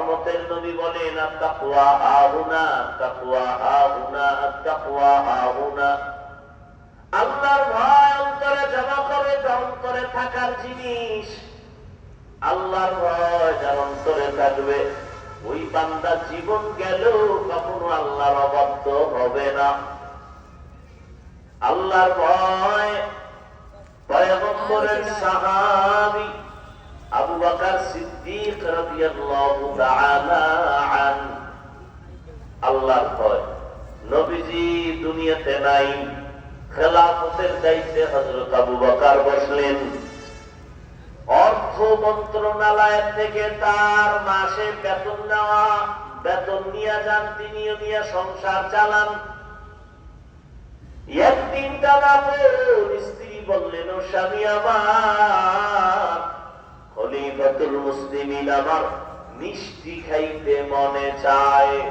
রহমতের নবী বলেন আত-তাকওয়া হাহুনা, তাকওয়া হাহুনা, আত-তাকওয়া হাহুনা। আল্লাহর ভয় অন্তরে জমা করে, অন্তরে থাকার জিনিস। আল্লাহর ভয় যার অন্তরে থাকবে ওই বান্দা জীবন গেল কখনো আল্লাহর অবাধ্য হবে না। আল্লাহর ভয় পয়গম্বরের সাহাবী আবু বকর সিদ্দিক রাদিয়াল্লাহু তাআলা আনহু। আল্লাহর ভয় নবীজি দুনিয়াতে নাই, খেলাফতের দায়িত্বে হযরত আবু বকর বসলেন। অর্থ মন্ত্রণালয় থেকে তার মাসে বেতন নেওয়া, বেতন নিয়ে যান, তিনিও নিয়ে সংসার চালান। একদিন টানা স্ত্রী বললেন, ও স্বামী আমার, খলিফাতুল মুসলিমিন আমার মিষ্টি খাইতে মনে চায়।